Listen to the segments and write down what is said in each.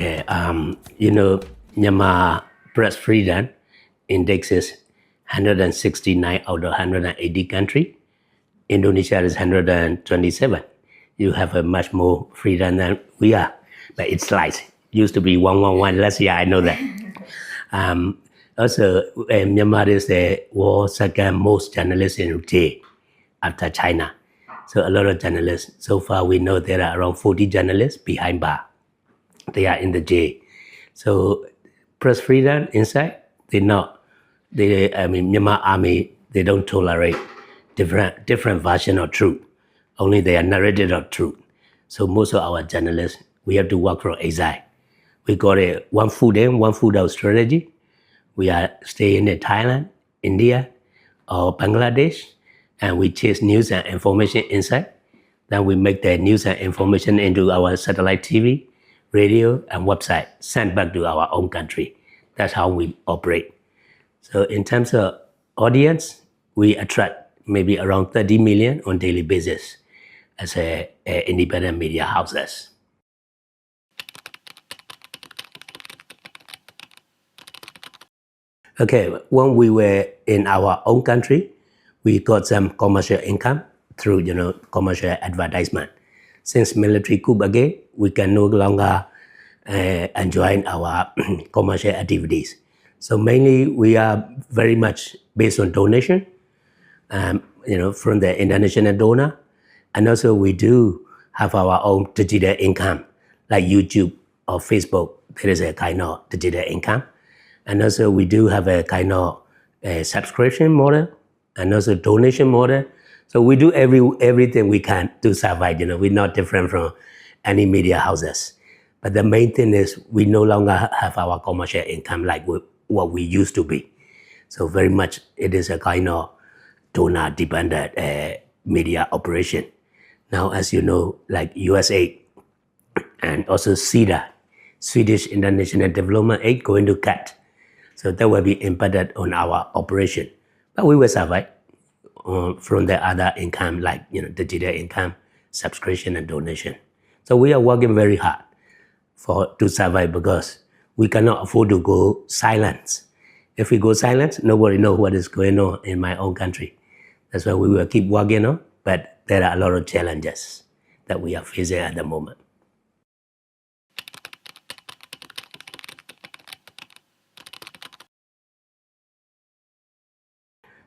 Okay, Myanmar press freedom indexes 169 out of 180 country. Indonesia is 127. You have a much more freedom than we are, but it's slight. Used to be 111 last year, I know that. Also, Myanmar is the world's second most journalists in jail after China. So a lot of journalists. So far, we know there are around 40 journalists behind bar. They are in the jail. So press freedom inside, Myanmar army, they don't tolerate different version of truth. Only they are narrated of truth. So most of our journalists, we have to work from exile. We got a one food in, one food out strategy. We are staying in Thailand, India, or Bangladesh, and we chase news and information inside. Then we make the news and information into our satellite TV, radio, and website, sent back to our own country. That's how we operate. So in terms of audience, we attract maybe around 30 million on daily basis as a independent media houses. Okay, when we were in our own country, we got some commercial income through commercial advertisement. Since military coup again, we can no longer enjoy our commercial activities. So mainly we are very much based on donation, from the international donor, and also we do have our own digital income, like YouTube or Facebook. There is a kind of digital income, and also we do have a kind of subscription model, and also donation model. So we do everything we can to survive. We're not different from any media houses. But the main thing is we no longer have our commercial income like what we used to be. So very much it is a kind of donor-dependent media operation. Now, as you know, like USAID and also SIDA, Swedish International Development Aid, going to cut. So that will be impacted on our operation. But we will survive from the other income like digital income, subscription, and donation. So we are working very hard to survive because we cannot afford to go silent. If we go silent, nobody knows what is going on in my own country. That's why we will keep working on, but there are a lot of challenges that we are facing at the moment.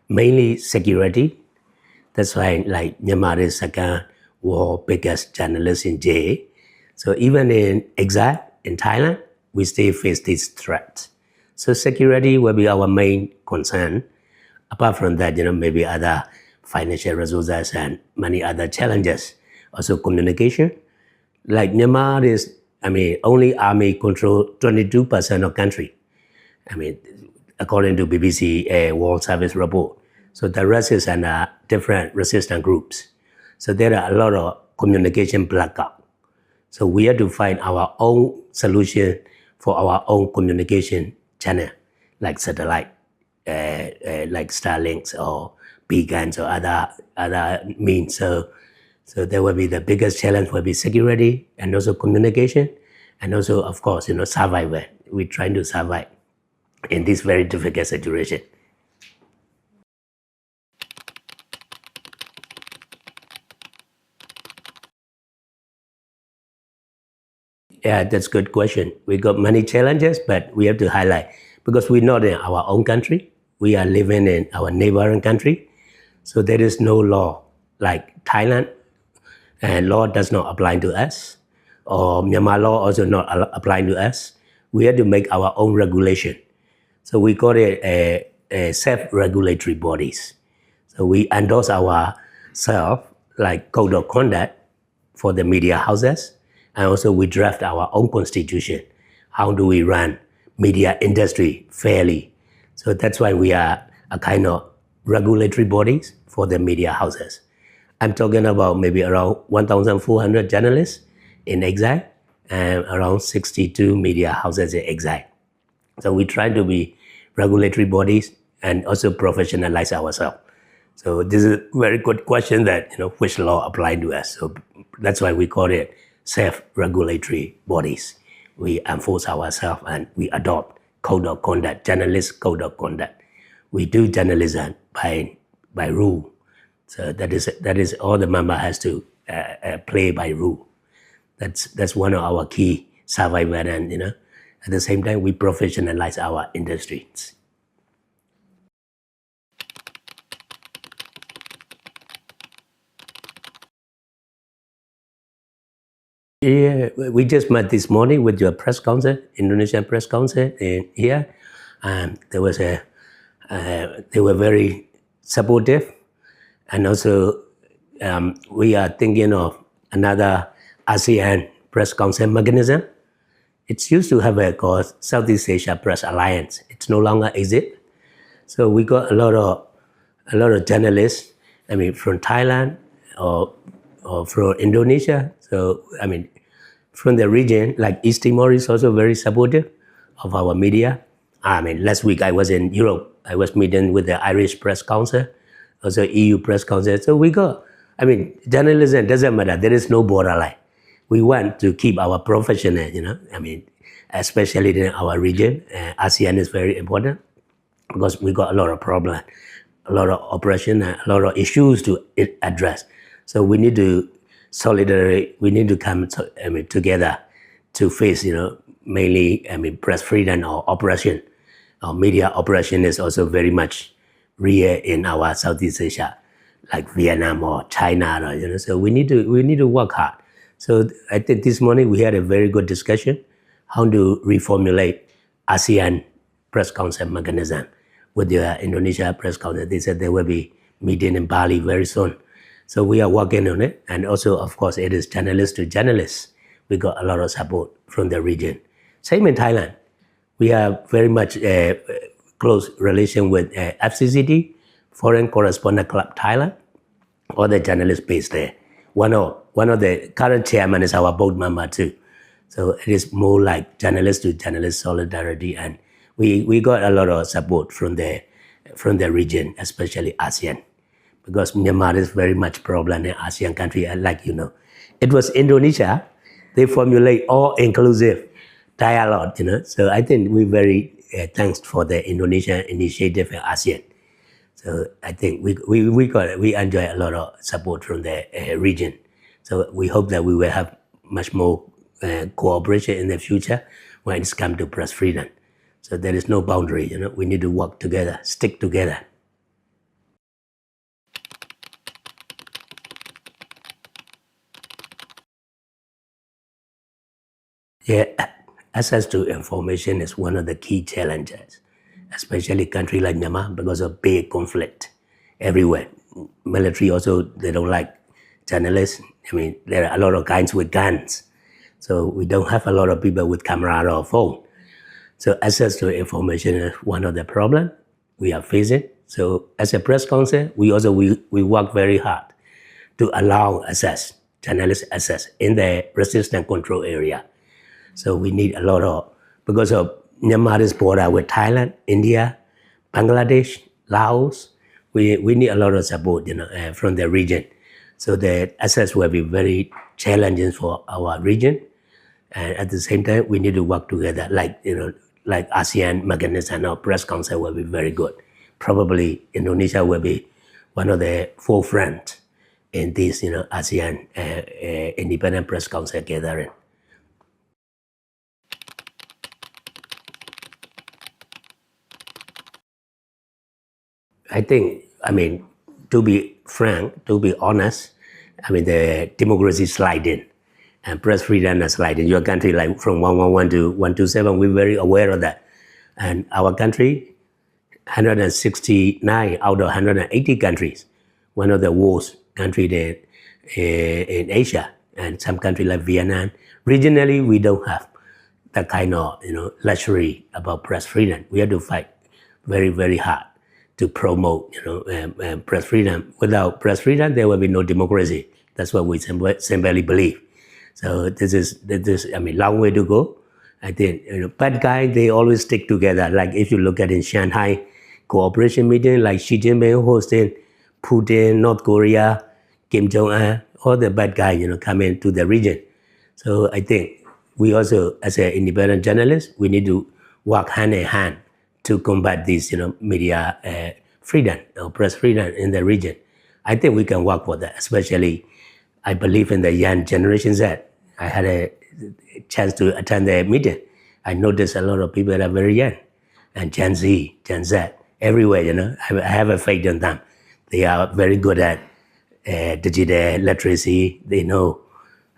Mainly security. That's why like Myanmar is second world biggest journalist in jail. So even in exile in Thailand, we still face this threat. So security will be our main concern. Apart from that, maybe other financial resources and many other challenges. Also communication. Like Myanmar is, only army control 22% of country. According to BBC World Service report. So the rest is under different resistance groups. So there are a lot of communication blackout. So we have to find our own solution for our own communication channel, like satellite, like Starlinks or beacons or other means. So there will be the biggest challenge will be security and also communication, and also of course survival. We're trying to survive in this very difficult situation. Yeah, that's a good question. We got many challenges, but we have to highlight because we're not in our own country. We are living in our neighboring country. So there is no law like Thailand, and law does not apply to us, or Myanmar law also not applying to us. We have to make our own regulation. So we call it a self-regulatory bodies. So we endorse ourselves like code of conduct for the media houses. And also we draft our own constitution. How do we run media industry fairly? So that's why we are a kind of regulatory bodies for the media houses. I'm talking about maybe around 1,400 journalists in exile and around 62 media houses in exile. So we try to be regulatory bodies and also professionalize ourselves. So this is a very good question that, which law apply to us. So that's why we call it self-regulatory bodies. we enforce ourselves and we adopt code of conduct, journalist code of conduct. We do journalism by rule. So that is all the member has to play by rule. That's one of our key survival, and at the same time we professionalize our industries. Yeah, we just met this morning with your press council, Indonesian press council here. There was they were very supportive, and also we are thinking of another ASEAN press council mechanism. It used to have a called Southeast Asia Press Alliance. It's no longer exist. So we got a lot of journalists. I mean, from Thailand or from Indonesia. So I mean, from the region, like East Timor is also very supportive of our media. I mean, last week I was in Europe. I was meeting with the Irish Press Council, also EU Press Council. So we got, I mean, journalism doesn't matter. There is no borderline. We want to keep our professional, I mean, especially in our region. ASEAN is very important because we got a lot of problems, a lot of oppression, a lot of issues to address. So we need to we need to come together to face, mainly, press freedom or oppression. Media oppression is also very much real in our Southeast Asia, like Vietnam or China, so we need to work hard. So I think this morning we had a very good discussion how to reformulate ASEAN Press Council mechanism with the Indonesia Press Council. They said they will be meeting in Bali very soon. So we are working on it. And also, of course, it is journalist to journalist. We got a lot of support from the region. Same in Thailand. We have very much close relation with FCCT, Foreign Correspondent Club Thailand, all the journalists based there. One of the current chairman is our board member too. So it is more like journalist to journalist solidarity, and we got a lot of support from the region, especially ASEAN, because Myanmar is very much problem in ASEAN country, and like it was Indonesia, they formulate all inclusive dialogue, So I think we very thanks for the Indonesian initiative in ASEAN. So I think we enjoy a lot of support from the region. So we hope that we will have much more cooperation in the future when it's come to press freedom. So there is no boundary, we need to work together, stick together. Yeah, access to information is one of the key challenges, especially country like Myanmar, because of big conflict everywhere. Military also, they don't like journalists. I mean, there are a lot of guys with guns. So we don't have a lot of people with camera or phone. So access to information is one of the problems we are facing. So as a press council, we work very hard to allow access, journalist access in the resistance control area. So we need a lot of, because of Myanmar's border with Thailand, India, Bangladesh, Laos, we need a lot of support, from the region. So the access will be very challenging for our region. And at the same time, we need to work together, like ASEAN mechanism or press council will be very good. Probably Indonesia will be one of the forefront in this, ASEAN independent press council gathering. I think, to be frank, to be honest, the democracy sliding and press freedom is sliding. Your country, like from 111 to 127, we're very aware of that. And our country, 169 out of 180 countries, one of the worst countries in Asia, and some countries like Vietnam. Regionally, we don't have that kind of luxury about press freedom. We have to fight very, very hard to promote press freedom. Without press freedom, there will be no democracy. That's what we simply believe. So this is long way to go. I think bad guys, they always stick together. Like if you look at in Shanghai cooperation meeting, like Xi Jinping hosting, Putin, North Korea, Kim Jong-un, all the bad guys come into the region. So I think we also, as an independent journalist, we need to work hand in hand to combat this, media freedom or press freedom in the region. I think we can work for that, especially I believe in the young generation Z. I had a chance to attend the meeting. I noticed a lot of people that are very young, and Gen Z, Gen Z, everywhere, I have a faith in them. They are very good at digital literacy. They know,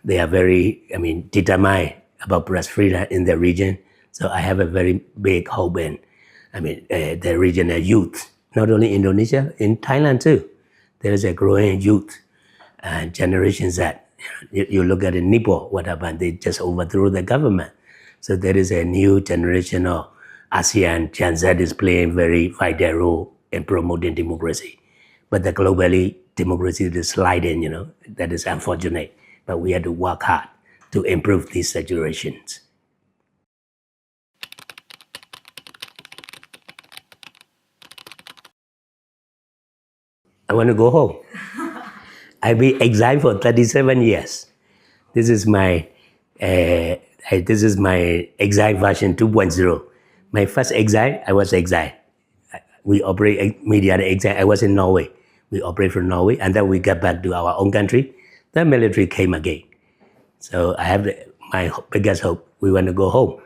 they are very, determined about press freedom in the region. So I have a very big hope in, the regional youth, not only Indonesia, in Thailand too. There is a growing youth and Generation Z. You look at Nepal, what happened? They just overthrew the government. So there is a new generation of ASEAN, Gen Z is playing very vital role in promoting democracy. But the globally, democracy is sliding, that is unfortunate. But we have to work hard to improve these situations. I want to go home. I've been exiled for 37 years. This is my exile version 2.0. My first exile, I was exiled. We operate media exile. I was in Norway. We operate from Norway, and then we got back to our own country. The military came again. So I have my biggest hope. We want to go home,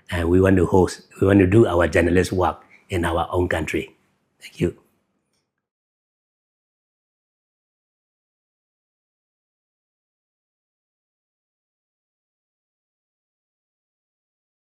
and we want to do our journalist work in our own country. Thank you.